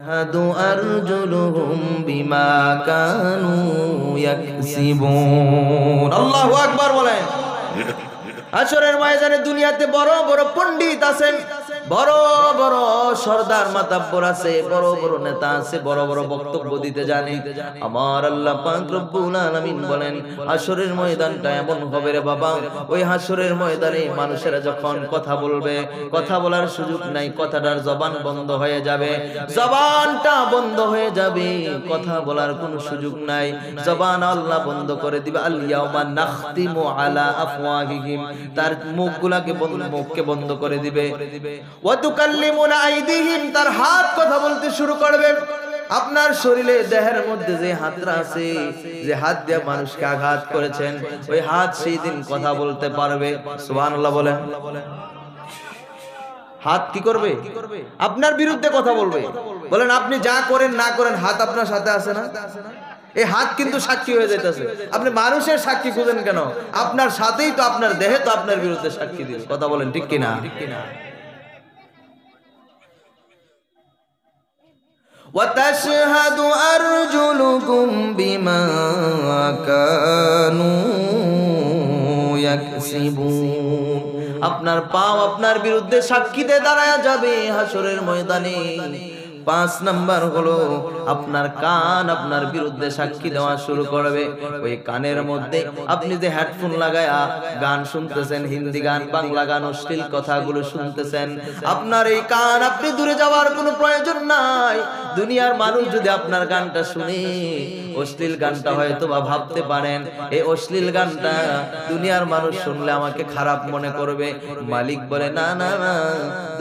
হাদু আরজুলুহুম বিমা কানু ইয়াকসিবুন। আল্লাহু আকবার বলেন। হাশরের ময়দানে দুনিয়াতে বড় বড় পণ্ডিত আছেন, বড় বড় সরদার মাতাব্বর আছে, বড় বড় নেতা আছে, বড় বড় বক্তব্য দিতে জানে। আমার আল্লাহ পাক রব্বুল আলামিন বলেন, হাশরের ময়দানটা এমন হবে রে বাবা, ওই হাশরের ময়দানে মানুষেরা যখন কথা বলবে, কথা বলার সুযোগ নাই, কথাটার জবান বন্ধ হয়ে যাবে, জবানটা বন্ধ হয়ে যাবে, কথা বলার কোনো সুযোগ নাই, জবান আল্লাহ বন্ধ করে দিবে। আল ইয়াউমা নাখতিমু আলা আফওয়াহিহিম, তার মুখগুলাকে মুখকে বন্ধ করে দিবে। ওয়া তুকাল্লিমুনা আইদিহিম, তার হাত কথা বলতে শুরু করবে। আপনার শরীরে দেহের মধ্যে যে হাতটা আছে, যে হাত দিয়ে মানুষকে আঘাত করেছেন, ওই হাত সেই দিন কথা বলতে পারবে। সুবহানাল্লাহ বলেন। হাত কি করবে? আপনার বিরুদ্ধে কথা বলবে। বলেন আপনি যা করেন না করেন, হাত আপনার সাথে আছে না? এই হাত কিন্তু সাক্ষী হয়ে যাইতেছে। আপনি মানুষের সাক্ষী খুঁজেন কেন? আপনার সাথেই তো, আপনার দেহে তো আপনার বিরুদ্ধে সাক্ষী দিবে। কথা বলেন ঠিক কিনা? وَتَشْهَدُ أَرْجُلُكُمْ بِمَا كَانُوا يَكْسِبُونَ। আপনার পাও আপনার বিরুদ্ধে সাক্ষীতে দাঁড়ায়া যাবে হাশরের ময়দানে। 5 নাম্বার হলো আপনার কান আপনার বিরুদ্ধে সাক্ষী দেওয়া শুরু করবে। ওই কানের মধ্যে আপনি যে হেডফোন লাগায়া গান শুনতেছেন, হিন্দি গান, বাংলা গান, অশ্লীল কথাগুলো শুনতেছেন, আপনার এই কান, আপনি দূরে যাওয়ার কোনো প্রয়োজন নাই। দুনিয়ার মানুষ যদি আপনার গানটা শুনে, অশ্লীল গানটা হয়তো বা ভাবতে পারেন এই অশ্লীল গানটা দুনিয়ার মানুষ শুনলে আমাকে খারাপ মনে করবে। মালিক বলে না না না,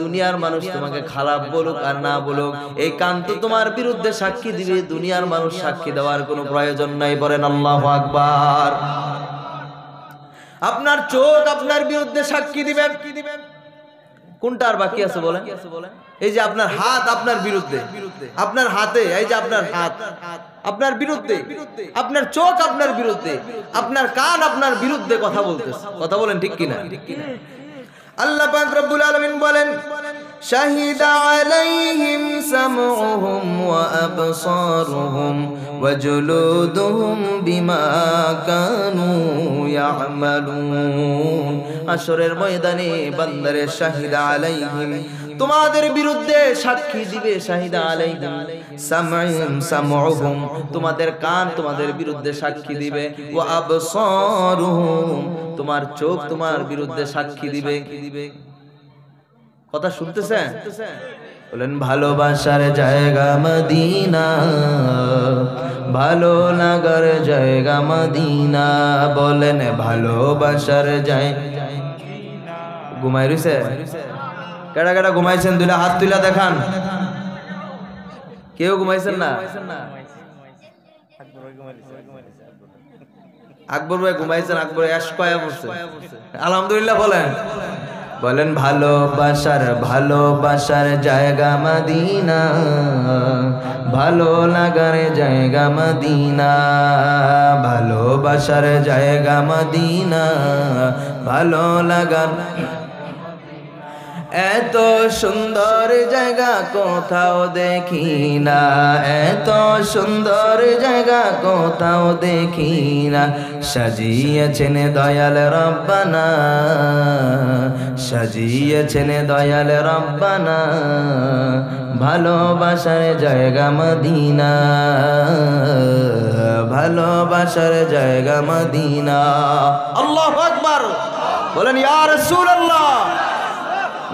দুনিয়ার মানুষ তোমাকে খারাপ বলুক আর না বলুক, এই কান তো তোমার বিরুদ্ধে সাক্ষী দিবে, দুনিয়ার মানুষ সাক্ষী দেওয়ার কোনো প্রয়োজন নাই। বলেন আল্লাহু আকবার। আপনার চোখ আপনার বিরুদ্ধে সাক্ষী দিবেন। কোনটা আর বাকি আছে বলেন? এই যে আপনার হাত আপনার বিরুদ্ধে, আপনার হাতে এই যে আপনার হাত আপনার বিরুদ্ধে, আপনার চোখ আপনার বিরুদ্ধে, আপনার কান আপনার বিরুদ্ধে কথা বলতেছে। কথা বলেন ঠিক কিনা? আল্লাহ পাক রব্বুল আলামিন বলেন, শাহিদা আলাইহিম সামউহুম ওয়া আবসারুহুম ওয়া জুলুদুহুম বিমা কানু ইয়ামালুন। হাশরের ময়দানে বান্দারে শাহিদা আলাইহিম, তোমাদের বিরুদ্ধে সাক্ষী দিবে। শাহিদা আলাইহিম সামউহুম, তোমাদের কান তোমাদের বিরুদ্ধে সাক্ষী দিবে। ওয়া আবসারুহুম, তোমার চোখ তোমার বিরুদ্ধে সাক্ষী দিবে। কথা শুনতেছেন? বলেন ভালোবাসার জায়গা মদিনা, ভালো লাগার জায়গা মদিনা। বলেন ভালোবাসার জায়গা। ঘুমাই রইছে? কেডা কেডা ঘুমাইছেন? দুইটা হাত তুইলা দেখান। কেউ ঘুমাইছেন না? আকবর ভাই ঘুমাইছেন? আকবর এশকয়া পড়ছে। আলহামদুলিল্লাহ বলেন। বলেন ভালোবাসার জায়গা মদিনা, ভালো লাগার জায়গা মদিনা, ভালোবাসার জায়গা মদিনা, ভালো লাগার। এত সুন্দর জায়গা কোথাও দেখি না, এত সুন্দর জায়গা কোথাও দেখি না। সাজিয়েছেন দয়াল রব্বানা, সাজিয়েছেন দয়াল রব্বানা, ভালোবাসার জায়গা মদিনা, ভালোবাসার জায়গা মদিনা। আল্লাহু আকবার। বলেন ইয়া রাসূলুল্লাহ।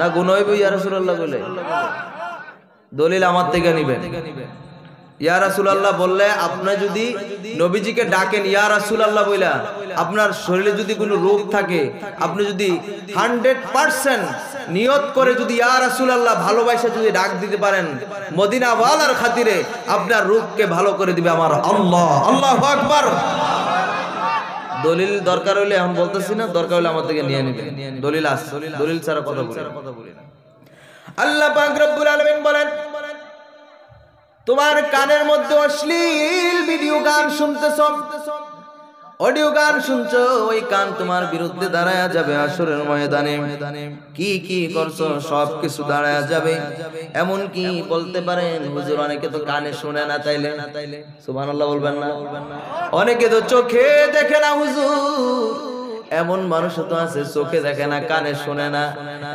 না গুনইব ইয়া রাসূলুল্লাহ বলে? দলিল আমার থেকে নিবেন। ইয়া রাসূলুল্লাহ বললে, আপনি যদি নবীজিকে ডাকেন ইয়া রাসূলুল্লাহ বইলা, আপনার শরীরে যদি কোনো রোগ থাকে, আপনি যদি 100% নিয়ত করে যদি ইয়া রাসূলুল্লাহ ভালোবাসা যদি ডাক দিতে পারেন, মদিনা ওয়ালার খাতিরে আপনার রোগকে ভালো করে দিবে আমার আল্লাহ। আল্লাহু আকবার। দলিল দরকার হইলে এখন বলতেছি না, দরকার হলে আমার থেকে নিয়ে নিবে। দলিল আছে, দলিল ছাড়া কথা বলি না। আল্লাহ পাক রব্বুল আলামিন বলেন, তোমার কানের মধ্যে অশ্লীল ভিডিও গান শুনতেছ, অডিও গান শুনছো, ওই কান তোমার বিরুদ্ধে দাঁড়ায়া যাবে হাসরের ময়দানে। কি কি করছো সব কিছু দাঁড়ায়া যাবে। এমন কি বলতে পারেন হুজুর অনেকে তো কানে শুনে না, তাইলে সুবহানাল্লাহ বলবেন না? অনেকে তো চোখে দেখে না হুজুর, এমন মানুষ তো আছে চোখে দেখে না কানে শুনে না,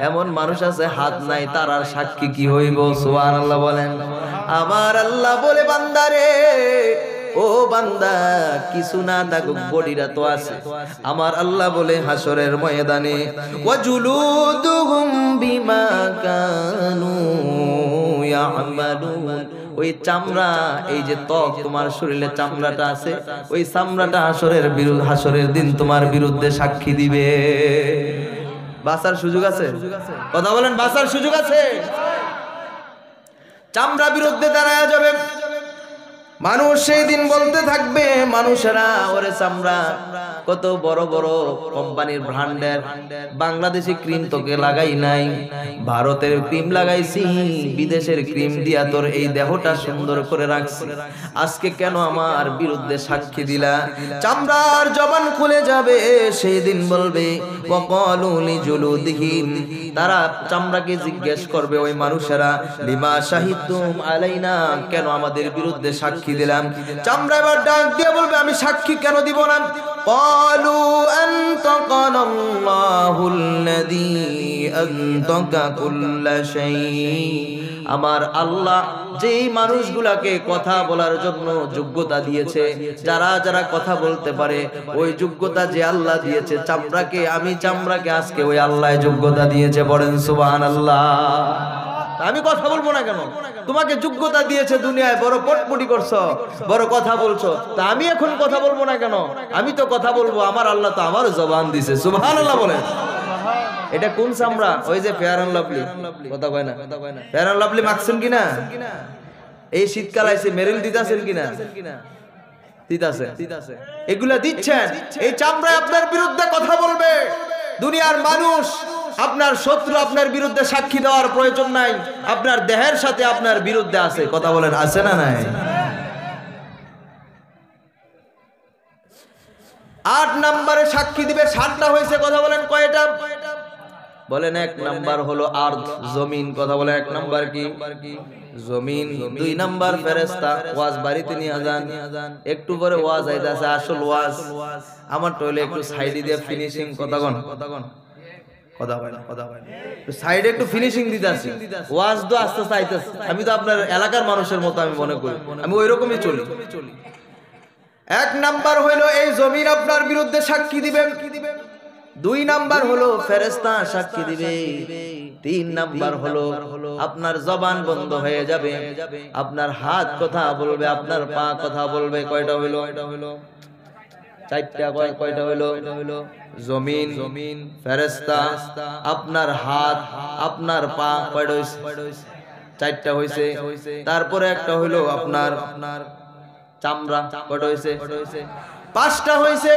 এমন মানুষ আছে হাত নাই, তার আর সাক্ষী কি হইব? সুবহানাল্লাহ বলেন। আমার আল্লাহ বলে বান্দারে, ও বান্দা কিছু না থাকুক বডিরা তো আছে। আমার আল্লাহ বলে হাসরের ময়দানে ওয়াজুলুদুহুম বিমা কানু ইয়ামালুন, ওই চামড়া, এই যে ত্বক তোমার শরীরে চামড়াটা আছে, ওই চামড়াটা হাসরের দিন তোমার বিরুদ্ধে সাক্ষী দিবে। বাঁচার সুযোগ আছে? কথা বলেন, বাঁচার সুযোগ আছে? চামড়া বিরুদ্ধে দাঁড়ায় যাবে মানুষ, সেই দিন বলতে থাকবে মানুষেরা, ওরে চামড়া কত বড় বড় কোম্পানির ব্র্যান্ডের বাংলাদেশি ক্রিম তোকে লাগাই নাই, ভারতের ক্রিম লাগাইছি, বিদেশের ক্রিম দিয়া তোর এই দেহটা সুন্দর করে রাখছি, আজকে কেন আমার বিরুদ্ধে সাক্ষী দিলা? চামড়ার জবান খুলে যাবে, সেই দিন বলবে ওয়াকালু লিজুলুদিহিম, তারা চামড়াকে জিজ্ঞেস করবে ওই মানুষেরা, লিমা শাহিদতুম আলাইনা, কেন আমাদের বিরুদ্ধে সাক্ষী দিলাম? চামড়া এবার ডাক দিয়ে বলবে আমি সাক্ষী কেন দিব না? ক্বালু আনতাকানাল্লাহুল্লাযী আনতাকা কুল্লা শাই, আমার আল্লাহ যেই মানুষগুলাকে কথা বলার জন্য যোগ্যতা দিয়েছে, যারা যারা কথা বলতে পারে, ওই যোগ্যতা যে আল্লাহ দিয়েছে চামড়াকে, আমি চামড়াকে আজকে ওই আল্লাহ যোগ্যতা দিয়েছে। পড়েন সুবহানাল্লাহ। আমি কথা বলবো না কেন? তোমাকে যোগ্যতা দিয়েছে, দুনিয়ায় বড় পটপটি করছো, বড় কথা বলছো, তা আমি এখন কথা বলবো না কেন? আমি তো কথা বলবো, আমার আল্লাহ তো আমারও জবান দিয়েছে। সুবহানাল্লাহ বলেন। এটা কোন চামড়া? ওই যে ফেয়ার এন্ড লাভলি, কথা কয় না? ফেয়ার এন্ড লাভলি মাখছেন কিনা? এই শীতকাল আইছে, মেরিল দিতাছেন কিনা? দিতাছে। এগুলা দিচ্ছেন, এই চামড়া আপনার বিরুদ্ধে কথা বলবে। দুনিয়ার মানুষ, আপনার শত্রু আপনার বিরুদ্ধে সাক্ষী দেওয়ার প্রয়োজন নাই, আপনার দেহের সাথে আপনার বিরুদ্ধে আছে। কথা বলেন, আছে না নাই? 8 নম্বরে সাক্ষী দিবে, 7টা হয়েছে। কথা বলেন কয়টা? বলেন 1 নাম্বার হলো আরদ, জমিন। কথা বলেন 1 নাম্বার কি? জমিন। 2 নাম্বার ফেরেশতা, ওয়াজ বাড়িতে নিয়ে যান। একটু পরে ওয়াজ আইতাছে, আসল ওয়াজ আমার টয়লে একটু সাইডে দিয়ে ফিনিশিং। কথা কোন? কথা হয় না, কথা হয় না। সাইডে একটু ফিনিশিং দিতাছি, ওয়াজ তো আস্তে আস্তে আইতাছে। আমি তো আপনার এলাকার মানুষের মতো আমি মনে করি, আমি ওই রকমই চলি। 1 নাম্বার হইলো এই জমিন আপনার বিরুদ্ধে সাক্ষী দিবেন। 2 নাম্বার হলো ফেরেশতা সাক্ষী দিবে। 3 নাম্বার হলো আপনার জবান বন্ধ হয়ে যাবে, আপনার হাত কথা বলবে, আপনার পা কথা বলবে। কয়টা হইলো? 4টা। কয়টা হইলো? জমিন, ফেরেশতা, আপনার হাত, আপনার পা। কয়টা হইছে? 4টা হইছে। তারপরে একটা হইলো আপনার চামড়া। কয়টা হইছে? 5টা হইছে।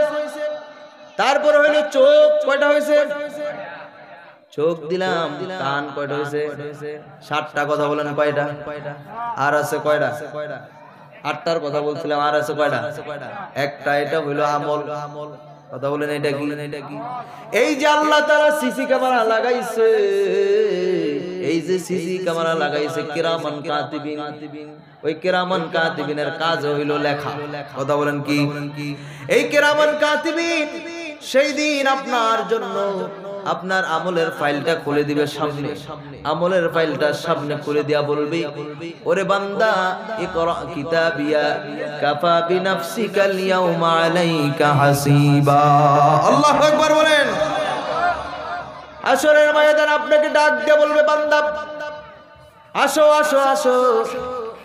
তারপরে হইলো চোখ। কয়টা হইছে? চোখ দিলাম। কান কয়টা হইছে? 7টা। কথা বলেন কয়টা? আর আছে কয়টা? 8টার কথা বলছিলাম, আর আছে কয়টা? 1টা। এটা হইলো আমল। কথা বলেন এটা কি? এই যে আল্লাহ তাআলা সিসি ক্যামেরা লাগাইছে, এই যে সিসি ক্যামেরা লাগাইছে কিরামান কাতিবিন, ওই কিরামান কাতিবিনের কাজ হইলো লেখা। কথা বলেন কি? এই কিরামান কাতিবিন সেই দিন আপনার জন্য আপনার আমলের ফাইলটা খুলে দিবে সামনে, আমলের ফাইলটা সামনে খুলে দিয়া বলবি, ওরে বান্দা ইকরা কিতাবিয়া কাফা বিনাফসিকাল ইয়াউমা আলাইকা হাসিবা। আল্লাহু আকবার বলেন। হাসরের ময়দানে আপনাকে ডাক দিয়ে বলবে, বান্দা আসো আসো আসো,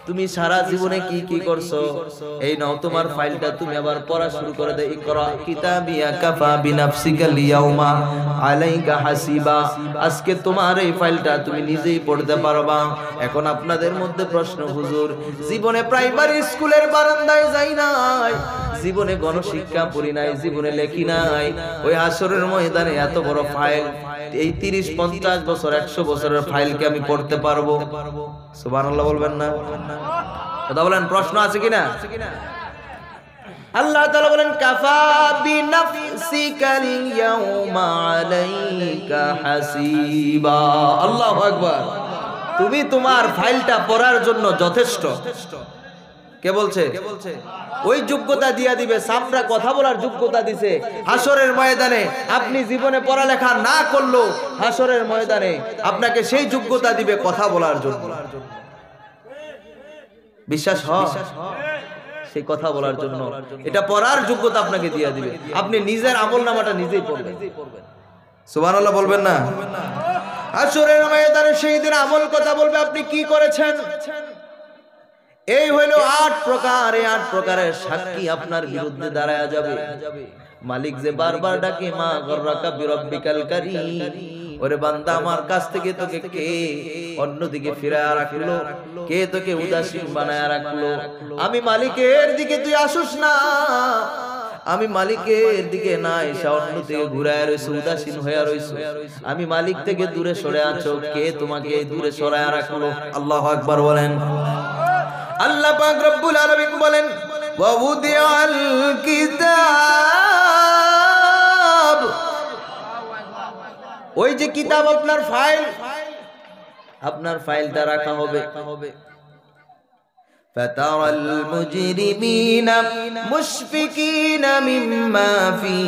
তুমি সারা জীবনে কি কি করছো, এই নাও তোমার ফাইলটা, তুমি আবার পড়া শুরু করে দে। ইকরা কিতাবিয়া কাফা বিনাফসিকাল ইয়াউমা আলাইকা হাসিবা। আজকে তোমার এই ফাইলটা তুমি নিজেই পড়তে পারবা। এখন আপনাদের মধ্যে প্রশ্ন, হুজুর জীবনে প্রাইমারি স্কুলের বারান্দায় যাই নাই, জীবনে গণশিক্ষা পড়ি নাই, জীবনে লেখি নাই, ওই হাসরের ময়দানে এত বড় ফাইল, এই 30-50 বছর 100 বছরের ফাইলকে আমি পড়তে পারবো? সুবহানাল্লাহ বলবেন না? কথা বলেন, প্রশ্ন আছে কিনা? আল্লাহ তাআলা বলেন কাফা বিনাফসিকাল ইয়াউমা আলাইকা হাসিবা। আল্লাহু আকবার। তুমি তোমার ফাইলটা পড়ার জন্য যথেষ্ট। কে বলছে? ওই যোগ্যতা দিয়া দিবে, সামরা কথা বলার যোগ্যতা দিছে। হাসরের ময়দানে আপনি জীবনে পড়ালেখা না করলেও হাসরের ময়দানে আপনাকে সেই যোগ্যতা দিবে কথা বলার জন্য। বিশ্বাস হয়? সেই কথা বলার জন্য এটা পড়ার যোগ্যতা আপনাকে দিয়ে দিবে। আপনি নিজের আমলনামাটা নিজেই পড়বেন। সুবহানাল্লাহ বলবেন না? হাসরের ময়দানে সেই দিন আমল কথা বলবে আপনি কি করেছেন। এই হইল 8 প্রকার। এই 8 প্রকারের সাক্ষী আপনার বিরুদ্ধে দাঁড়ায়া যাবে। মালিক যে বারবার ডাকে মা গররাকা বিরব্বিকাল কারীম, ওরে বান্দা আমার কাছ থেকে তোকে কে অন্যদিকে ফিরায়া রাখলো, কে তোকে উদাসীন বানায়া রাখলো। আমি মালিকের দিকে তুই আসুস না, আমি মালিকের দিকে না এসে অন্য দিকে ঘুরায় রইছ, উদাসীন হয়ে রইছ। আমি মালিক থেকে দূরে সরে আছো, কে তোমাকে দূরে সরায়া রাখলো। আল্লাহু আকবার বলেন। আল্লাহ পাক রব্বুল আলামিন বলেন ওয়া উদিয়াল কিতাব। ওই যে কিতাব আপনার ফাইল, আপনার ফাইলটা রাখা হবে। ফাতারাল মুজরিমিনা মুশফিকিনা মিম্মা ফি।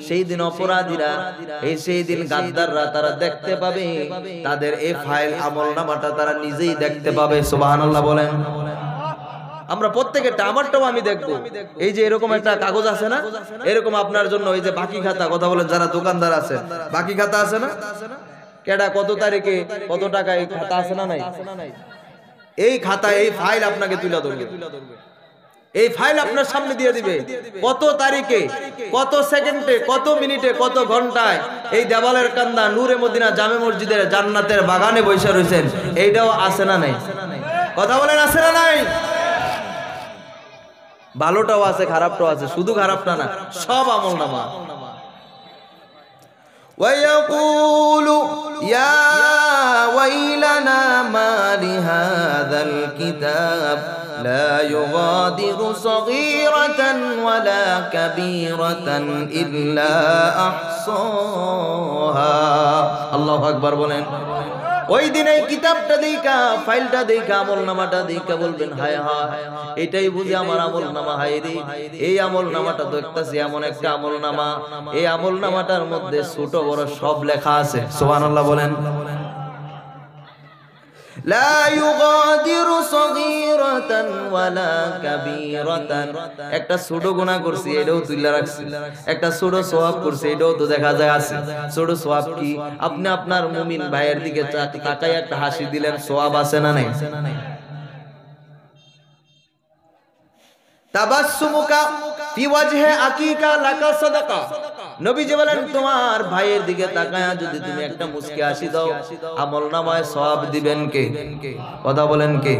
সেই দিন অপরাধীরা, সেই দিন গাদ্দাররা তারা দেখতে পাবে তাদের এই ফাইল আমলনামাটা তারা নিজেই দেখতে পাবে। সুবহানাল্লাহ বলেন। আমরা প্রত্যেকটা, আমারটাও আমি দেখব। এই যে এরকম একটা কাগজ আছে না, এরকম আপনার জন্য এই যে বাকি খাতা, কথা বলেন যারা দোকানদার আছে, বাকি খাতা আছে না, কেডা কত তারিখে কত টাকা, এই খাতা আছে না নাই? এই খাতা, এই ফাইল আপনাকে তুলে ধরবে। এই ফাইল আপনার সামনে দিয়ে দিবে কত তারিখে, কত সেকেন্ডে, কত মিনিটে, কত ঘন্টায় এই দেওয়ালের কান্দা নূরে মদিনা জামে মসজিদের জান্নাতের বাগানে বসে রয়েছেন। এইটাও আছে না নাই? কথা বলেন আছে না নাই? ভালোটাও আছে, খারাপটাও আছে, শুধু খারাপটা না, সব আমলনামা। ওয়ায়াকুলু ইয়া ওয়াইলানা মা লিহাযাল কিতাব লা ইউগাদিরু সগীরাতান ওয়ালা কাবীরাতান ইল্লা আহসাহা। আল্লাহু আকবার বলেন। ওই দিন এই কিতাবটা দেখা, ফাইলটা দেখা, আমলনামাটা দেখা বলবেন হায় হায়, এটাই বুঝি আমার আমলনামা। হায় রে, এই আমলনামাটা দেখতেছি এমন একটা আমলনামা, এই আমলনামাটার মধ্যে ছোট বড় সব লেখা আছে। সুবহানাল্লাহ বলেন। লা ইউগাদিরু সগীরাতান ওয়ালা কাবীরাতান। একটা ছোট গুনাহ করছি এটাও তুইলা রাখছি, একটা ছোট সওয়াব করছি এটাও তো দেখা যায় আছে। ছোট সওয়াব কি? আপনি আপনার মুমিন ভাইয়ের দিকে তাকায় একটা হাসি দিলেন, সওয়াব আছে না নাই? তাবাসসুমুকা ফি ওয়াজহি আকিকা লাকা সাদাকা। নবীজি বলেন তোমার ভাইয়ের দিকে তাকায়া যদি তুমি একটা মুস্কি হাসি দাও, আমলনামায় সওয়াব দিবেন কে? কথা বলেন কে?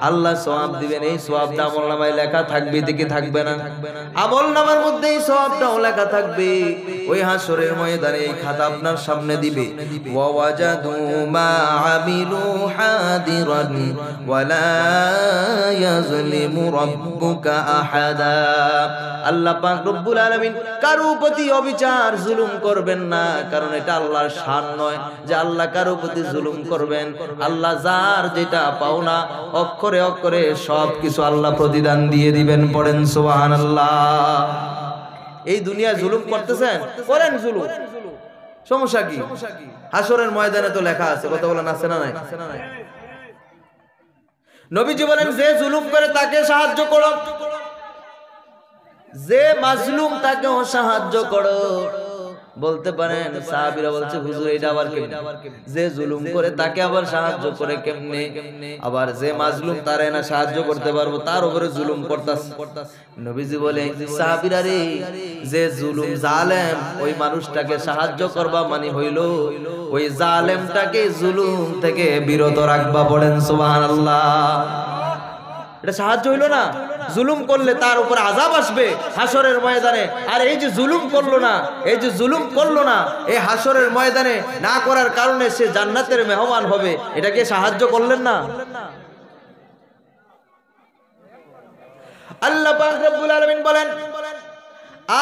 আল্লাহ সওয়াব দিবেন। এই সওয়াবটা আমলনামায় লেখা থাকবে থেকে থাকবে না? আমলনামার মধ্যে এই সওয়াবটাও লেখা থাকবে। ওই হাসরের ময়দানে এই খাতা আপনার সামনে দিবে। ওয়া ওয়াজাদু মা আমিলু হাদিরান ওয়ালা ইয়াজলিমু রাব্বুকা আহাদা। আল্লাহ পাক রব্বুল আলামিন কারো প্রতি অবিচার জুলুম করবেন না, কারণ এটা আল্লাহর শান নয় যে আল্লাহ কারো প্রতি জুলুম করবেন। আল্লাহ যার যেটা পাওনা অক্ষরে অক্ষরে সবকিছু আল্লাহ প্রতিদান দিয়ে দিবেন। পড়েন সুবহানাল্লাহ। এই দুনিয়ায় জুলুম করতেছেন, করেন জুলুম, সমস্যা কি? হাসরের ময়দানে তো লেখা আছে। কথা বলেন আছে না নাই? নবীজি বলেন যে জুলুম করে তাকে সাহায্য করো, যে মাজলুম তাকেও সাহায্য করো। বলতে পারেন সাহাবীরা বলছে হুজুর এটা আবার কেমনে? যে জুলুম করে তাকে আবার সাহায্য করে কেমনে? আবার যে মাজলুম তারে না সাহায্য করতে পারবো, তার উপরে জুলুম করতাছে। নবীজি বলে সাহাবীরা রে, যে জুলুম জালেম ওই মানুষটাকে সাহায্য করবা মানে হইল ওই জালেমটাকে জুলুম থেকে বিরত রাখবা। পড়েন সুবহানাল্লাহ। এটা সাহায্য হইল না? জুলুম করলে তার উপর আযাব আসবে হাসরের ময়দানে। আর এই যে জুলুম করলো না, এই যে জুলুম করলো না, এই হাসরের ময়দানে না করার কারণে সে জান্নাতের মেহমান হবে। এটাকে সাহায্য করলেন না? আল্লাহ পাক রব্বুল আলামিন বলেন,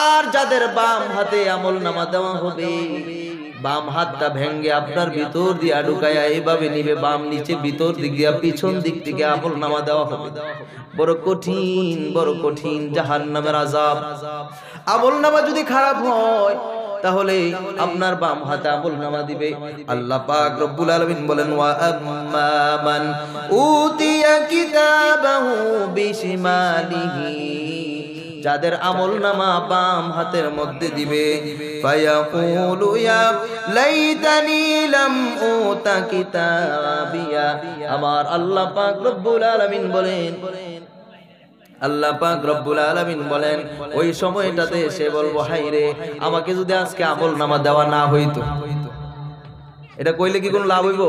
আর যাদের বাম হাতে আমলনামা দেওয়া হবে, বাম হাতটা ভেঙ্গে আপনার ভিতর দিয়া ঢুকায়া এইভাবে নিবে, বাম নিচে ভিতর দিক দিয়া পিছন দিক থেকে আমলনামা দেওয়া হবে। বড় কঠিন জাহান্নামের আযাব। আমলনামা যদি খারাপ হয় তাহলে আপনার বাম হাতে আমলনামা দিবে। আল্লাহ পাক রব্বুল আলামিন বলেন, ওয়া আম্মা মান উতিয়া কিতাবাহু বিশিমালিহি, যাদের আমলনামা বাম হাতের মধ্যে দিবে, ফায়াকুলু ইয়া লাইতানি লাম উতা কিতাবিয়া। আমার আল্লাহ পাক রব্বুল আলামিন বলেন, আল্লাহ পাক রব্বুল আলামিন বলেন, ওই সময়টাতে সে বলবো, হায় রে, আমাকে যদি আজকে আমলনামা দেওয়া না হইতো। এটা কইলে কি কোনো লাভ হইব?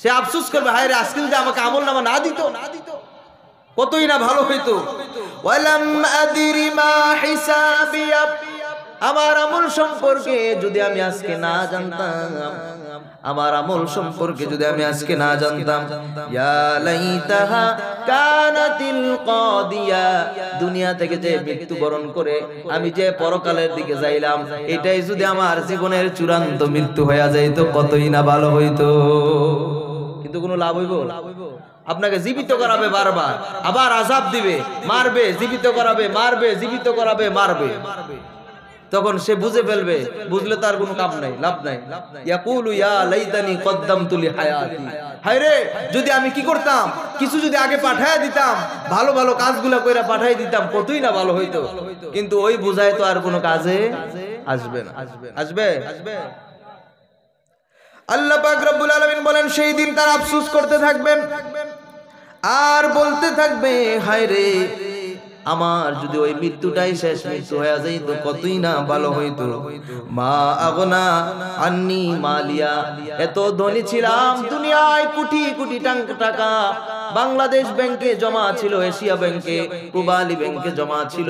সে আফসোস করবে, হায় রে, আজকে যদি আমাকে আমলনামা না দিত, কতই না ভালো হইতো। ওয়ালাম আদরি মা হিসাবিয়া, আমার আমল সম্পর্কে যদি আমি আজকে না জানতাম, আমার আমল সম্পর্কে যদি আমি আজকে না জানতাম, ইয়া লাইতাহা কানাতিল কাদিয়া, দুনিয়া থেকে যে মৃত্যুবরণ করে আমি যে পরকালের দিকে যাইলাম, এটাই যদি আমার জীবনের চূড়ান্ত মৃত্যু হয়ে যাইতো, কতই না ভালো হইতো। কিন্তু কোনো লাভ হইব? আপনাকে জীবিত করাবে বারবার, আবার আযাব দিবে, মারবে, জীবিত করাবে, মারবে, জীবিত করাবে, মারবে। তখন সে বুঝে ফেলবে, বুঝলে তার কোনো কাম নাই, লাভ নাই। ইয়াকুলু ইয়া লাইতানি কদ্দামতু লিহায়াতি, হায় রে, যদি আমি কি করতাম, কিছু যদি আগে পাঠায় দিতাম, ভালো ভালো কাজগুলো কইরা পাঠাই দিতাম, কতই না ভালো হইতো। কিন্তু ওই বুঝায় তো আর কোনো কাজে আসবে না। আসবে? আল্লাহ পাক রব্বুল আলামিন বলেন, সেই দিন তারা আফসোস করতে থাকবে আর বলতে থাকবে, হায় রে, আমার যদি ওই মৃত্যুটাই শেষ মৃত্যু হয়ে যাইতো, কতই না ভালো হইতো। মা আগনা আন্নি মালিয়া, এত ধনী ছিলাম, দুনিয়ায় কোটি কোটি টাকা বাংলাদেশ ব্যাংকে জমা ছিল, এশিয়া ব্যাংকে, পূবালী ব্যাংকে জমা ছিল,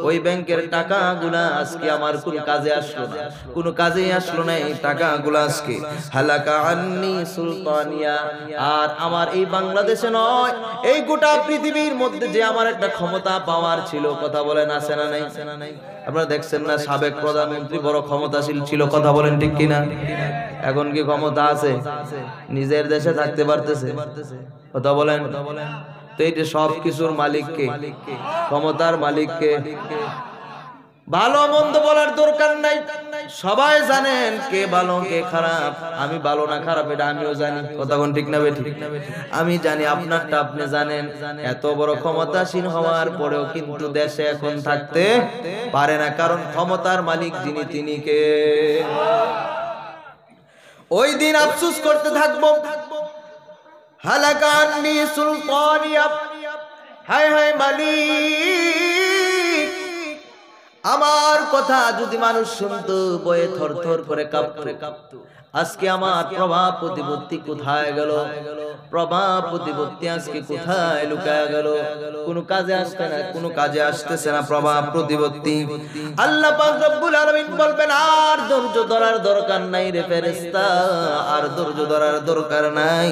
ওই ব্যাংকের টাকাগুলা আজকে আমার কোন কাজে আসলো না, কোনো কাজে আসলো না এই টাকাগুলা আজকে। হালাকা আন্নি সুলতানিয়া, আর আমার এই বাংলাদেশে নয়, এই গোটা পৃথিবীর মধ্যে যে আমার একটা ক্ষমতা পাওয়ার ছিল, কথা বলেন আছে না নাই? আপনারা দেখছেন না, সাবেক প্রধানমন্ত্রী বড় ক্ষমতাশীল ছিল, কথা বলেন ঠিক কিনা? এখন কি ক্ষমতা আছে? নিজের দেশে থাকতে পারতেছে? কথা বলেন। তো এই যে সব কিছুর মালিককে, ক্ষমতার মালিককে, ভালো মন্দ বলার দরকার নাই, সবাই জানেন কে ভালো কে খারাপ। আমি ভালো না খারাপ এটা আমিও জানি, কথা কোন ঠিক না বেঠিক? আমি জানি, আপনারটা আপনি জানেন। এত বড় ক্ষমতাসীন হওয়ার পরেও কিন্তু দেশে এখন থাকতে পারে না, কারণ ক্ষমতার মালিক যিনি, তিনি কে? ওই দিন আফসোস করতে থাকবো, হালাকা আন্নি সুলতানিয়া, হায় হায় মালিক, আমার কথা যদি মানুষ শুনতো, বয়ে থরথর করে কাঁপতো। আজকে আমার প্রভাব প্রতিপত্তি কোথায় গেল? প্রভাব প্রতিপত্তি আজকে কোথায় লুকায় গেল? কোনো কাজে আসছে না, কোনো কাজে আসতেছে না প্রভাব প্রতিপত্তি। আল্লাহ পাক রব্বুল আলামিন বলবেন, আর ধৈর্য ধরার দরকার নাই রে ফেরেশতা, আর ধৈর্য ধরার দরকার নাই।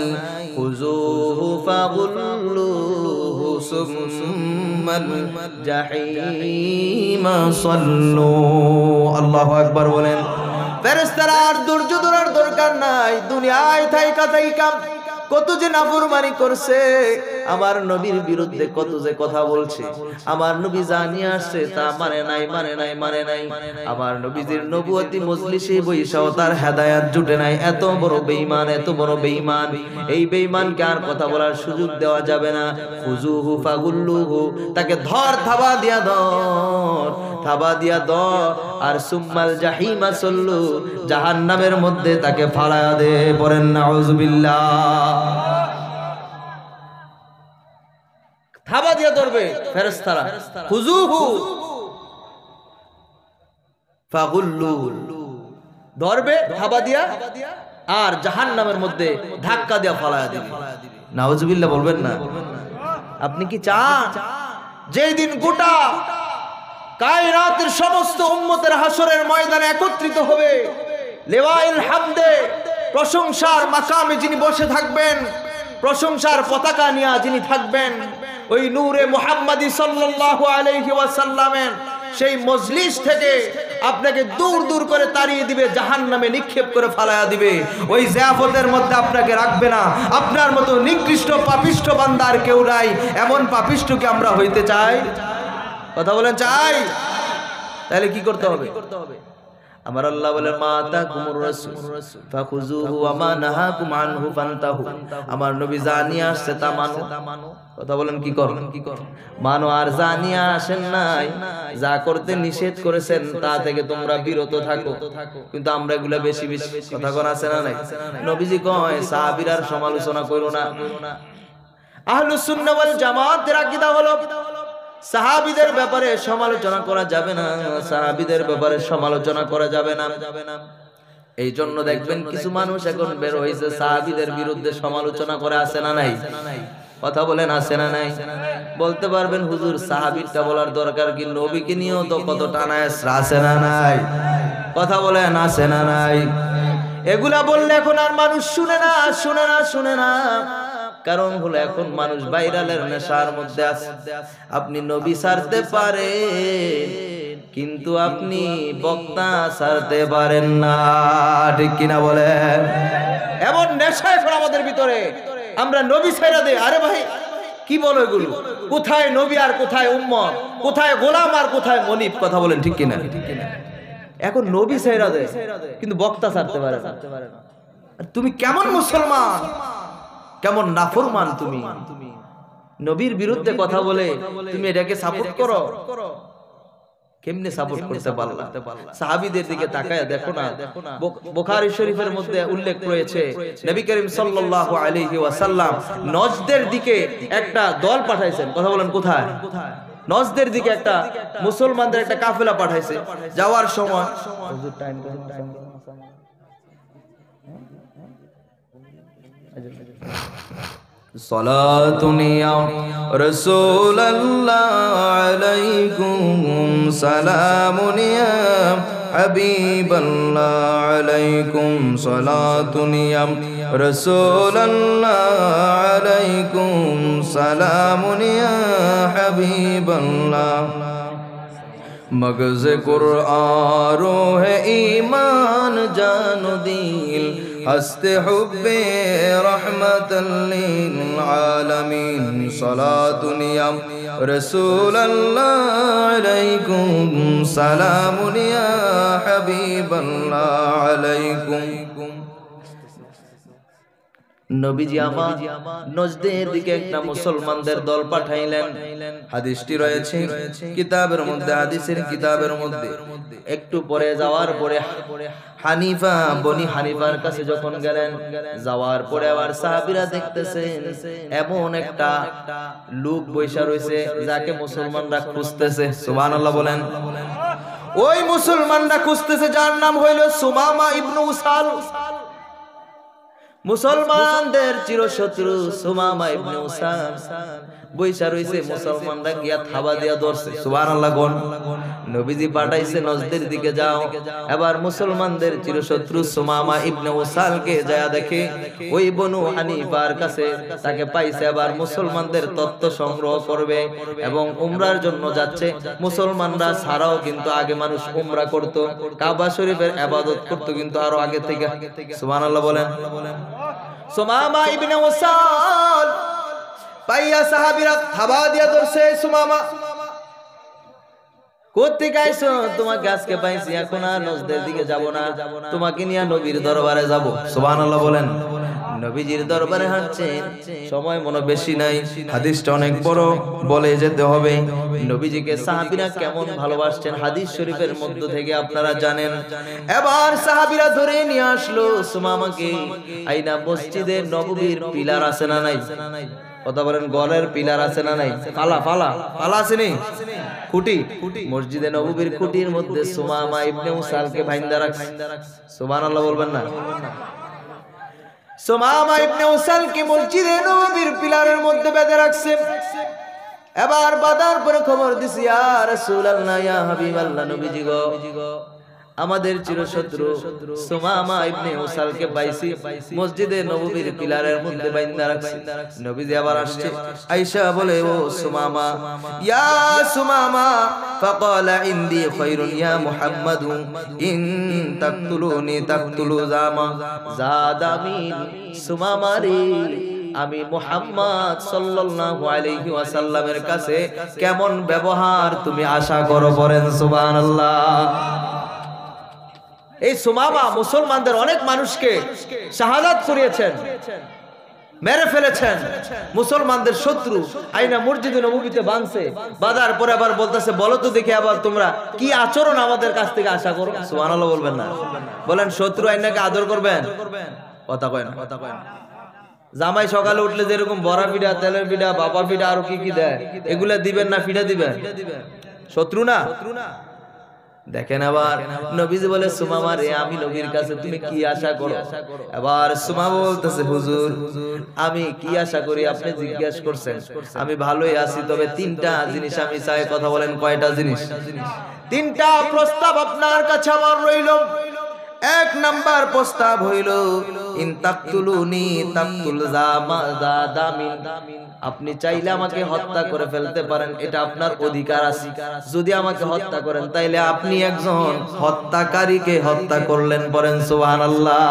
খুযুহু ফাগুল্লুহু সুম্মাল জাহিমা সাল্লু। আল্লাহু আকবার বলেন। ফেরেশতারা আর ধৈর্য ধরার দরকার নাই, দুনিয়ায় থাইকা কত যে নাফরমানি করছে, আমার নবীর বিরুদ্ধে কত যে কথা বলছে, আমার নবী জানিয়ে আসছে তা মানে নাই। আমার নবীজির নবুয়তি মজলিসে বইসাও তার হেদায়েত জুটে নাই। এত বড় বেঈমান, এই বেঈমানকে আর কথা বলার সুযোগ দেওয়া যাবে না। খুযুহু ফাগুল্লুহু, তাকে ধর, থাবা দিয়া ধর, আর সুম্মাল জাহিমা সাল্লু, জাহান্নামের মধ্যে তাকে ফালায়া দে। পড়েন নাউযুবিল্লাহ। থাবা দিয়া ধরবে ফেরেশতারা, খুযুহু ফাগুল্লুহু, ধরবে থাবা দিয়া, আর জাহান্নামের মধ্যে ধাক্কা দিয়া ফালায়া দিবে। নাউযুবিল্লাহ বলবেন না? আপনি কি চান যেই দিন গোটা কায়নাতের সমস্ত উম্মতের হাসরের ময়দানে একত্রিত হবে, লিওয়াইল হামদে, প্রশংসার মাকামে যিনি বসে থাকবেন, প্রশংসার পতাকা নিয়ে যিনি থাকবেন, ওই নূরে মুহাম্মাদি সাল্লাল্লাহু আলাইহি ওয়াসাল্লামের সেই মজলিস থেকে আপনাকে দূর দূর করে তাড়িয়ে দিবে, জাহান্নামে নিক্ষেপ করে ফালায়া দিবে। ওই জিয়াফতের মধ্যে আপনাকে রাখবে না। আপনার মতো নিকৃষ্ট পাপিষ্ঠ বান্দা আর কেউ নাই। এমন পাপিষ্ঠকে আমরা হইতে চাই? কথা বলেন চাই? তাহলে কি করতে হবে? আমার আল্লাহ বলেন মা আতাকুমুর রাসূল ফাখুযুহু ওয়া মা নাহাকুম আনহু ফান্তাহু। আমার নবী যা নিয়ে আসছে তা মানো। কথা বলেন কি করো? মানো। আর যা নিয়ে আসেন নাই, যা করতে নিষেধ করেছেন তা থেকে তোমরা বিরত থাকো। কিন্তু আমরা এগুলা বেশি বেশি কথা কোন আছে না নাই? নবীজি কয় সাহাবীরার সমালোচনা করো না। আহলুস সুন্নাহ ওয়াল জামাতের আকীদা হলো সাহাবীদের ব্যাপারে সমালোচনা করা যাবে না, সাহাবীদের ব্যাপারে সমালোচনা করা যাবে না। এই জন্য দেখবেন কিছু মানুষ এখন বের হইছে সাহাবীদের বিরুদ্ধে সমালোচনা করে, আছে না নাই? কথা বলেন আছে না নাই? বলতে পারবেন হুজুর সাহাবীটা বলার দরকার কি? নবীকে নিয়েও তো কত টানায় আছে না নাই? কথা বলেন আছে না নাই? এগুলা বললে এখন আর মানুষ শুনে না, শুনে না, শুনে না। কারণ হলো এখন মানুষ ভাইরালের নেশার মধ্যে আছে। আপনি নবী ছাড়তে পারেন কিন্তু আপনি বক্তা ছাড়তে পারেন না, ঠিক কিনা বলেন? এমন নেশা এখন আমাদের ভিতরে, আমরা নবী ছাইরা দেই। আরে ভাই কি বলো এগুলো? কোথায় নবী আর কোথায় উম্মত? কোথায় গোলাম আর কোথায় মনিব? কথা বলেন ঠিক কিনা? এখন নবী ছাইরা দেয় কিন্তু বক্তা ছাড়তে পারে না। তুমি কেমন মুসলমান, কেমন নাফরমান তুমি? নবীর বিরুদ্ধে কথা বলে তুমি এটাকে সাপোর্ট করো? কেমনে সাপোর্ট করতে পারলা? সাহাবীদের দিকে তাকায় দেখো না। বুখারী শরীফের মধ্যে উল্লেখ রয়েছে নবী করিম সাল্লাল্লাহু আলাইহি ওয়াসাল্লাম নজদের দিকে একটা দল পাঠাইছেন। কথা বলেন কোথায়? নজদের দিকে একটা মুসলমানদের একটা কাফেলা পাঠাইছে। যাওয়ার সময় সালাতুন ইয়া রাসূলুল্লাহ আলাইকুম সালামুন ইয়া হাবিবাল্লাহ আলাইকুম সালাতুন ইয়া রাসূলুল্লাহ আলাইকুম সালামুন ইয়া হাবিবাল্লাহ। मगज़ कुरआन रोह ईमान जानो दिल हस्ते हुब्बे रहमतल लिल आलमीन सलातुन या रसूलल्लाह अलैकुम सलामुन या हबीबल्लाह अलैकुम। নবীজি আমার নজদের দিকে একটা মুসলমানদের দল পাঠাইলেন। হাদিসটি রয়েছে কিতাবের মধ্যে, হাদিসের কিতাবের মধ্যে। একটু পরে যাওয়ার পরে হানিফা বনি হানিফার কাছে যখন গেলেন, যাওয়ার পরে আবার সাহাবীরা দেখতেছেন এমন একটা লোক বৈশা রয়েছে যাকে মুসলমানরা খুঁজতেছে। সুবহানাল্লাহ বলেন। ওই মুসলমানরা খুঁজতেছে যার নাম হইল সুমামা ইবনে উসাল। মুসলমানদের চিরশত্রু সুমামা ইবনে উসাল বৈশা রইছে। মুসলমানরা গিয়া থাবা দিয়া ধরছে। সুবহানাল্লাহ কোন? নবীজি পাঠাইছে নজদের দিকে যাও। এবার মুসলমানদের চিরশত্রু সুমামা ইবনে উসালকে যায় দেখে ওই বনু হানিফার কাছে তাকে পাইছে। আবার মুসলমানদের তথ্য সংগ্রহ করবে এবং উমরার জন্য যাচ্ছে। মুসলমানরা ছাড়াও কিন্তু আগে মানুষ উমরা করত, কাবা শরীফের ইবাদত করত কিন্তু আরো আগে থেকে। সুবহানাল্লাহ বলেন। সুমামা ইবনে উসাল পাইয়া সাহাবীরা থাবা দিয়া ধরছে। সুমামা কোত্থেকে আইছো? তোমাকে আজকে পাইছি, এখন আর নজদের দিকে যাব না, তোমাকে নিয়ে নবীর দরবারে যাব। সুবহানাল্লাহ বলেন। নবীজির দরবারে হাঁটছেন, সময় মনে বেশি নাই, হাদিসটা অনেক বড়, বলে যেতে হবে। নবীজিকে সাহাবীরা কেমন ভালোবাসছেন হাদিস শরীফের মধ্য থেকে আপনারা জানেন। এবার সাহাবীরা ধরে নিয়ে আসলো সুমামাকে। আইনা মসজিদে নববীর পিলার আছে না নাই? কথা বলেন, গলের পিলার আছে না নাই? পালা পালা পালা আছে নি? খুঁটি, মসজিদে নববীর খুঁটির মধ্যে সুমামা ইবনে উসালকে বাইন্ধা রাখছে। সুবহানাল্লাহ বলবেন না? সুমামা ইবনে উসালকে মসজিদে নববীর পিলারের মধ্যে বেঁধে রাখছে। এবার বাঁধার পরে খবর দিছি, ইয়া রাসূলুল্লাহ, ইয়া হাবিবাল্লাহ, নবীজি গো আমাদের চিরশত্রু সুমামা ইবনে উসালকে পাইছি মসজিদে নববীর পিলারের মধ্যে বাইন্ধা রাখছি। নবীজি আবার আসছে, আয়েশা বলে, ও সুমামা, ইয়া সুমামা, ফাকালা ইনদি খায়রুন ইয়া মুহাম্মাদু ইন তাকতুলুনি তাকতুলু জামা জাদামিন। সুমামা রে, আমি মুহাম্মদ সাল্লাল্লাহু আলাইহি ওয়াসাল্লামের কাছে কেমন ব্যবহার তুমি আশা করো, বলেন সুবহানাল্লাহ। এই সুমামা মুসলমানদের অনেক মানুষকে শাহাদাত করিয়েছেন, মেরে ফেলেছেন। মুসলমানদের শত্রু আইনা মসজিদে নববীতে ভাঙছে, বাজার পরে আবার বলতেছে, বলো তো দেখি আবার তোমরা কি আচরণ আমাদের কাছ থেকে আশা করো। সুবহানাল্লাহ বলবেন না? বলেন, শত্রু আইনাকে আদর করবেন? কথা কয় না, কথা কয় না। জামাই সকালে উঠলে যেরকম বড়া পিঠা, তেলের পিঠা, বাবা পিঠা, আরো কি কি দেয়, এগুলা দিবেন না পিঠা দিবেন? শত্রু না? দেখেন আবার নবীজি বলে, সুমামা রে, আমি নবীর কাছে তুমি কি আশা করো? এবার সুমামা বলতেছে, হুজুর আমি কি আশা করি আপনি জিজ্ঞাসা করছেন, আমি ভালোই আছি, তবে তিনটা জিনিস আমি চাই। কথা বলেন, কয়টা জিনিস? তিনটা প্রস্তাব আপনার কাছে আমার রইল। এক নাম্বার প্রস্তাব হইল, ইন তাকতুলুনি তাকতুল জাদামিন। আপনি চাইলে আমাকে হত্যা করে ফেলতে পারেন, এটা আপনার অধিকার আছে। যদি আমাকে হত্যা করেন তাইলে আপনি একজন হত্যাকারীকে হত্যা করলেন, বলেন সুবহানাল্লাহ।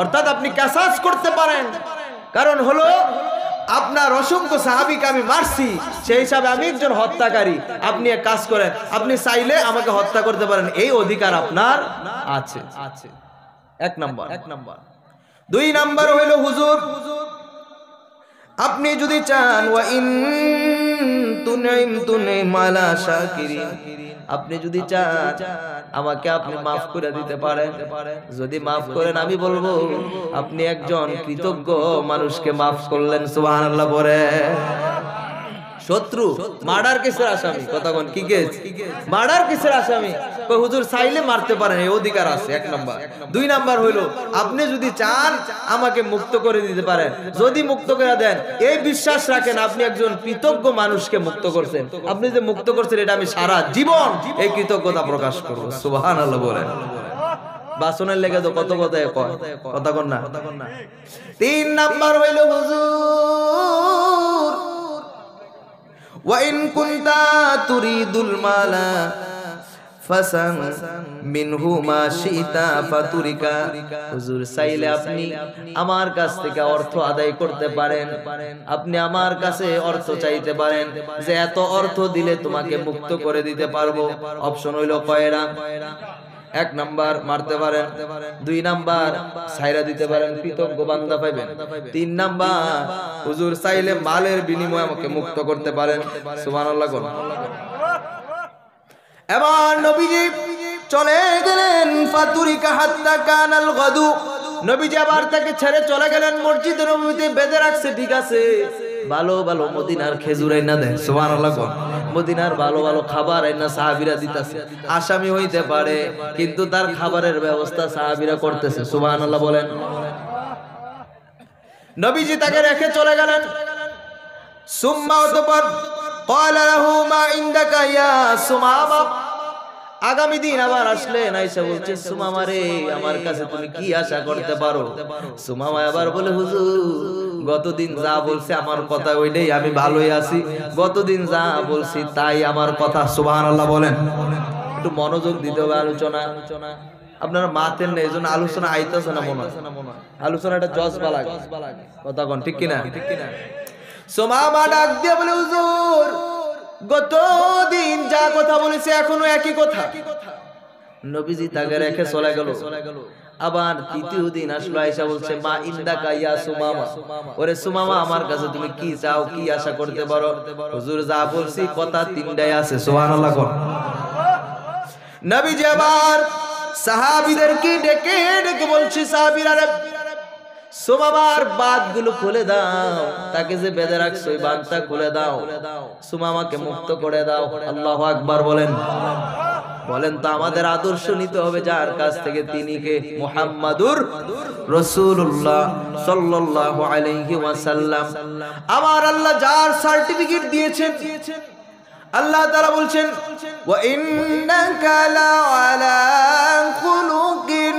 অর্থাৎ আপনি কিসাস করতে পারেন, কারণ হলো আপনার অসংখ্য সাহাবীকে আমি মারছি, সেই হিসাবে আমি একজন হত্যাকারী। আপনি এক কাজ করেন, আপনি চাইলে আমাকে হত্যা করতে পারেন, এই অধিকার আপনার আছে। এক নাম্বার। দুই নাম্বার হইল, হুজুর আপনি যদি চান, ওয়া ইন তুনিম আলা শাকিরিন, আপনি যদি চান আমাকে আপনি মাফ করে দিতে পারেন। যদি মাফ করেন, আমি বলবো আপনি একজন কৃতজ্ঞ মানুষকে মাফ করলেন। সুবহানাল্লাহ বলে। শত্রু মার্ডার কেসের আসামি, কথা কোন কি কেস? মার্ডার কেসের আসামি। হুজুর চাইলে মারতে পারেন, এই অধিকার আছে। এক নাম্বার। দুই নাম্বার হইলো, আপনি যদি চান আমাকে মুক্ত করে দিতে পারেন। যদি মুক্ত করে দেন, এই বিশ্বাস রাখেন আপনি একজন কৃতজ্ঞ মানুষকে মুক্ত করছেন। আপনি যে মুক্ত করছেন, এটা আমি সারা জীবন এই কৃতজ্ঞতা প্রকাশ করব। সুবহানাল্লাহ বলেন। বাসনের লেগে তো কত কথায় কয়, কথা কোন না? তিন নাম্বার হইলো, হুজুর ওয়া ইন কুনতা তুরিদুল মালা ফাসান মিনহু মা শিতা ফাতুরিকা। হুজুর চাইলে আপনি আমার কাছ থেকে অর্থ আদায় করতে পারেন, আপনি আমার কাছে অর্থ চাইতে পারেন যে এত অর্থ দিলে তোমাকে মুক্ত করে দিতে পারবো। অপশন হইল কয়রা? এক নাম্বার মারতে পারেন, দুই নাম্বার ছাইরা দিতে পারেন, কৃতজ্ঞ বান্দা পাইবেন, তিন নাম্বার হুজুর চাইলে মালের বিনিময়ে আমাকে মুক্ত করতে পারেন। সুবহানাল্লাহ। এবার নবীজি চলে গেলেন, ফাতুরিকা হাত্তা কানাল গাদু। নবীজি আবার তাকে ছেড়ে চলে গেলেন, মসজিদের নববীতে বেঁধে রাখছে। ঠিক আছে, ভালো ভালো মদিনার খেজুর আইনা দেন। সুবহানাল্লাহ। মদিনার ভালো ভালো খাবার আইনা সাহাবীরা দিতেছে। আসামি হইতে পারে, কিন্তু তার খাবারের ব্যবস্থা সাহাবীরা করতেছে। সুবহানাল্লাহ বলেন। নবীজি তাকে রেখে চলে গেলেন। সুম্মা অতঃপর ক্বালা লাহু মা ইনদাকা ইয়া সুমামা। আগামী দিন আবার আসলেন, আয়েশা বলছে, সুমামা রে, আমার কাছে তুমি কি আশা করতে পারো? সুমামা আবার বলে, হুজুর গতদিন যা বলছে আমার কথা ওইটাই, আমি ভালোই আছি। গতদিন যা বলছি তাই আমার কথা। সুবহানাল্লাহ বলেন। একটু মনোযোগ দিতে হবে আলোচনা। আপনারা মাতেন না, এজন্য আলোচনা আইতাছে না মনে হয়। আলোচনাটা জজবা লাগে, কথা কোন ঠিক কিনা? সুমামা ডাক দিয়ে বলে, হুজুর গতদিন যা কথা বলেছে এখনো একই কথা। নবীজি তাকে রেখে চলে গেল। আবার তৃতীয় দিন আসলো, আয়েশা বলছে, মা ইনদাকা ইয়া সুমামা। ওরে সুমামা, আমার কাছে তুমি কি চাও, কি আশা করতে পারো? হুজুর যা বলছি কথা তিনটাই আছে। সুবহানাল্লাহ। নবীজি আবার সাহাবীদেরকে ডেকে ডেকে বলছি, সাহাবীরা সুমামার বাঁধগুলো খুলে দাও, তাকে যে বেঁধে রাখছো ওই বাঁধটা খুলে দাও, সুমামাকে মুক্ত করে দাও। আল্লাহু আকবার বলেন। বলেন তো আমাদের আদর্শ নিতে হবে যার কাছ থেকে, তিনি কে? মুহাম্মাদুর রাসূলুল্লাহ সাল্লাল্লাহু আলাইহি ওয়াসাল্লাম। আমার আল্লাহ যার সার্টিফিকেট দিয়েছেন, আল্লাহ তাআলা বলছেন ওয়া ইন্নাকা লাআলা খুলুকিন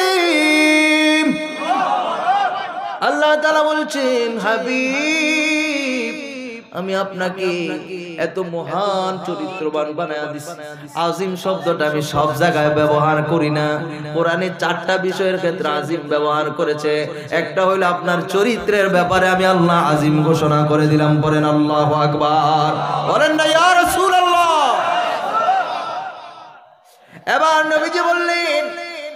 আযীম। আল্লাহ তাআলা বলছেন হাবিব আমি আপনাকে এত মহান চরিত্রবান বানায়া দিছি। আজিম শব্দটা আমি সব জায়গায় ব্যবহার করি না, কোরআনে 4টা বিষয়ের ক্ষেত্রে আজিম ব্যবহার করেছে। একটা হলো আপনার চরিত্রের ব্যাপারে আমি আল্লাহ আজিম ঘোষণা করে দিলাম। বলেন আল্লাহু আকবার, বলেন না ইয়া রাসূলুল্লাহ। এবার নবীজি বললেন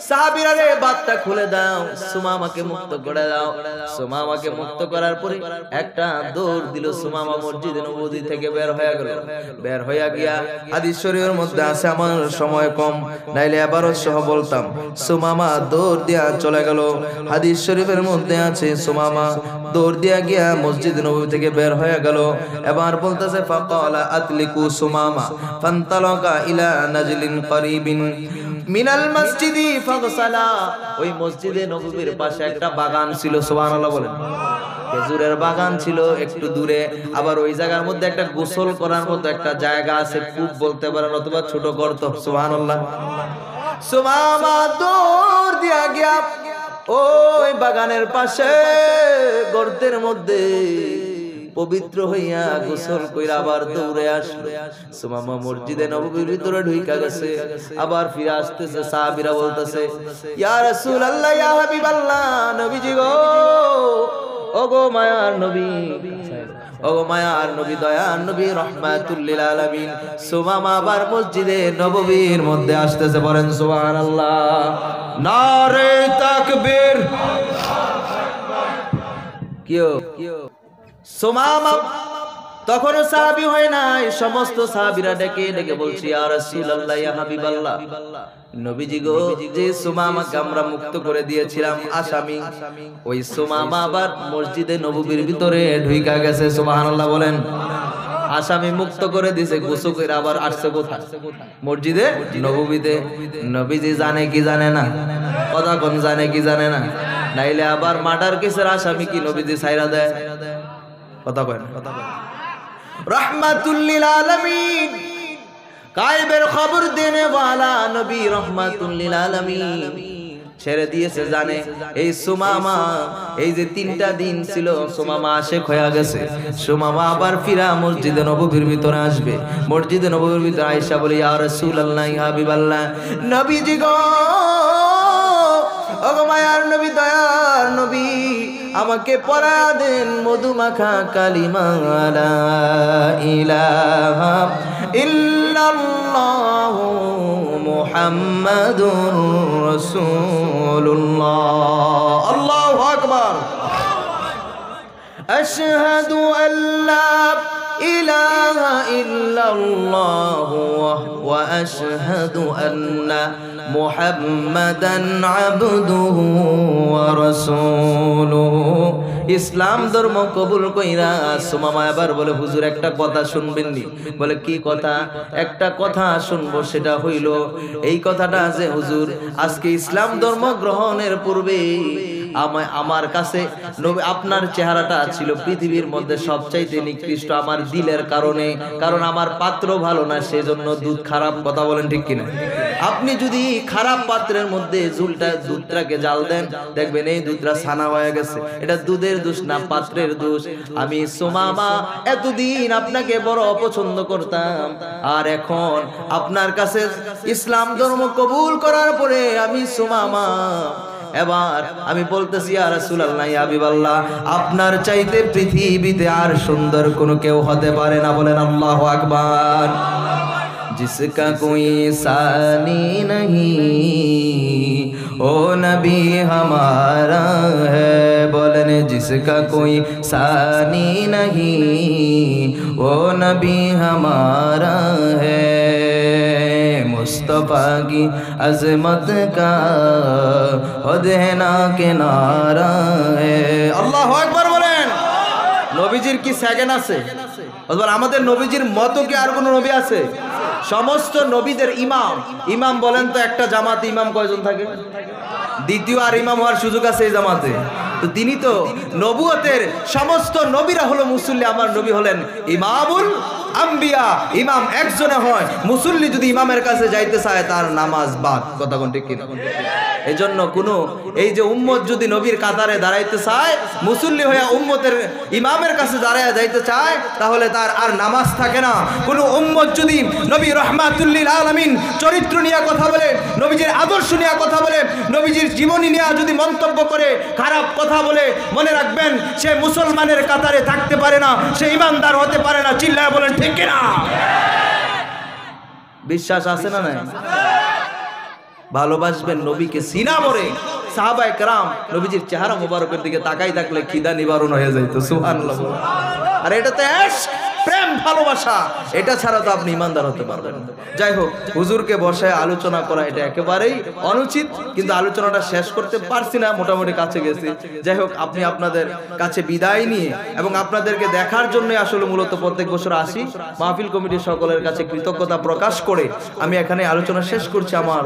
সাহাবীরা রে বাতটা খুলে দাও, সুমামাকে মুক্ত করে দাও। সুমামাকে মুক্ত করার পরে একটা দৌড় দিল। সুমামা মসজিদে নববী থেকে বের হয়ে গেল। বের হইয়া গিয়া হাদিস শরীফের মধ্যে আছে, আমার সময় কম নাইলে এবারও সহ বলতাম। সুমামা দৌড় দিয়া চলে গেল। হাদিস শরীফের মধ্যে আছে সুমামা দৌড় দিয়া গিয়া মসজিদে নববী থেকে বের হয়ে গেল। এবার বলতেছে ফাকালা আতলিকু সুমামা ফান্তালাকা ইলা নাজলিন করিবিন মিনাল মসজিদি ফাগসালা। ওই মসজিদে নববীর পাশে একটা বাগান ছিল, সুবহানাল্লাহ বলেন। খেজুরের বাগান ছিল একটু দূরে। আবার ওই জায়গার মধ্যে একটা গোসল করার মতো একটা জায়গা আছে, কূপ বলতে পারেন অথবা ছোট গর্ত। সুবহানাল্লাহ। সুমামা দৌড় দিয়া গিয়া ওই বাগানের পাশে গর্তের মধ্যে পবিত্র হইয়া গোসল কইরা আবার দৌড়ে আসলো। সুমামা মসজিদে নববীর ভিতরে ঢুইকা গেছে, আবার ফিরে আসতেছে। সাহাবীরা বলতেছে ইয়া রাসূলুল্লাহ ইয়া হাবিবাল্লাহ, নবীজি গো, ওগো মায়ার নবী, ওগো মায়ার নবী, দয়ার নবী, রাহমাতুল লিল আলামিন। সুমামা আবার মসজিদে নববীর মধ্যে আসতেছে। বলেন সুবহানাল্লাহ, নারে তাকবীর। কিও সুমামা তখনও সাহাবী হয় নাই। সমস্ত সাহাবীরা ডেকে ডেকে বলছি ইয়া রাসূলুল্লাহ ইয়া হাবিবাল্লাহ, নবীজি গো, যে সুমামাকে আমরা মুক্ত করে দিয়েছিলাম আসামি, ওই সুমামা আবার মসজিদে নববীর ভিতরে ঢুইকা গেছে। সুবহানাল্লাহ বলেন। আসামি মুক্ত করে দিয়েছে, গোসল করে আবার আসছে কোথায়? মসজিদে নববীতে। নবীজি জানে কি জানে না? কথা কোন জানে কি জানে না? নাইলে আবার মার্ডার কেসের আসামি কি নবীজি ছাইরা দেয়? কথা কয় না। রাহমাতুল লিল আলামিন, গায়বের খবর দেনে ওয়ালা নবী রাহমাতুল লিল আলামিন ছেড়ে দিয়েছে। জানে এই সুমামা এই যে 3টা দিন ছিল সুমামা আশেক হয়ে গেছে। সুমামা আবার ফিরা মসজিদে নববীর ভিতরে আসবে। মসজিদে নববীর ভিতরে আয়েশা বলে ইয়া রাসূলুল্লাহ ইয়া হাবিবাল্লাহ, নবীজি গো, ওগো মায়ার নবী, দয়ার নবী, আমাকে পড়া দেন মধুমাখা কালিমা লা ইলাহা ইল্লাল্লাহু মুহাম্মাদুর রাসূলুল্লাহ। আল্লাহু আকবার। আশহাদু আল্লা ইলাহা ইল্লাল্লাহু ওয়া আশহাদু আন্না মুহাম্মাদান আবদুহু ওয়া রাসূলুহু। ইসলাম ধর্ম কবুল কইরা সুমামা এবার বলে হুজুর একটা কথা শুনবেন নি? বলে কি কথা? একটা কথা শুনবো, সেটা হইল এই কথাটা যে হুজুর আজকে ইসলাম ধর্ম গ্রহণের পূর্বে আমার কাছে আপনার চেহারাটা ছিল পৃথিবীর মধ্যে সবচাইতে নিকৃষ্ট আমার দিলের কারণে, কারণ আমার পাত্র ভালো না, সেজন্য দুধ খারাপ। কথা বলেন ঠিক কিনা? আপনি যদি খারাপ পাত্রের মধ্যে দুধটাকে জাল দেন, দেখবেন এই দুধটা ছানা হয়ে গেছে। এটা দুধের দোষ না, পাত্রের দোষ। আমি সুমামা এতদিন আপনাকে বড় অপছন্দ করতাম, আর এখন আপনার কাছে ইসলাম ধর্ম কবুল করার পরে আমি সুমামা এবার আমি বলতেছি ইয়া রাসূলুল্লাহ ইয়া হাবিবাল্লাহ, আপনার চাইতে পৃথিবীতে আর সুন্দর কোনো কেউ হতে পারে না। বলেন আল্লাহু আকবার। जिसका कोई सानी नहीं ओ नबी हमारा है। बोलने जिसका कोई सानी नहीं ओ नबी हमारा है। मुस्तफा की अजमत का खुद है ना किनारा है। अल्लाहु আকবার বলেন। নবীজির কি সেকেন্ড আছে? অথবা আমাদের নবীজির মতো কি আর কোন নবী আছে? সমস্ত নবীদের ইমাম। ইমাম বলেন তো একটা জামাতে ইমাম কয়জন থাকে? দ্বিতীয় আর ইমাম হওয়ার সুযোগ আছে এই জামাতে? তো তিনি তো নবুয়তের সমস্ত নবীরা হলো মুসল্লি, আমার নবী হলেন ইমামুল আম্বিয়া। ইমাম একজনে হয়, মুসল্লি যদি ইমামের কাছে যাইতে চায় তার নামাজ বাদ। কথা কোন ঠিক কিনা? এই জন্য কোনো এই যে উম্মত যদি নবীর কাতারে দাঁড়াইতে চায়, মুসল্লি হইয়া উম্মতের ইমামের কাছে দাঁড়াইয়া যাইতে চায়, তাহলে তার আর নামাজ থাকে না। কোনো উম্মত যদি নবী রহমাতুল্লিল আলামিন চরিত্র নিয়ে কথা বলে, নবীজির আদর্শ নিয়ে কথা বলে, নবীজির জীবনী নিয়ে যদি মন্তব্য করে, খারাপ কথা বলে, মনে রাখবেন সে মুসলমানের কাতারে থাকতে পারে না, সে ইমানদার হতে পারে না। চিল্লায় বলেন ঠিক কিনা? বিশ্বাস আছে না নাই? ভালোবাসবেন নবীকে সিনা ভরে। সাহাবায়ে কেরাম নবীজির চেহারা মোবারকের দিকে তাকাই থাকলে খিদা নিবারণ হয়ে যাইতো। সুবহানাল্লাহ। আর এটাতে প্রেম, ভালোবাসা, এটা ছাড়া তো আপনি ইমানদার হতে পারবেন না। যাই হোক, হুজুরকে বসায় আলোচনা করা এটা একেবারেই অনুচিত, কিন্তু আলোচনাটা শেষ করতে পারছি না, মোটামুটি কাছে গেছি। যাই হোক, আপনি আপনাদের কাছে বিদায় নিয়ে এবং আপনাদেরকে দেখার জন্য আসলে মূলত প্রত্যেক বছর আসি। মাহফিল কমিটির সকলের কাছে কৃতজ্ঞতা প্রকাশ করে আমি এখানে আলোচনা শেষ করছি। আমার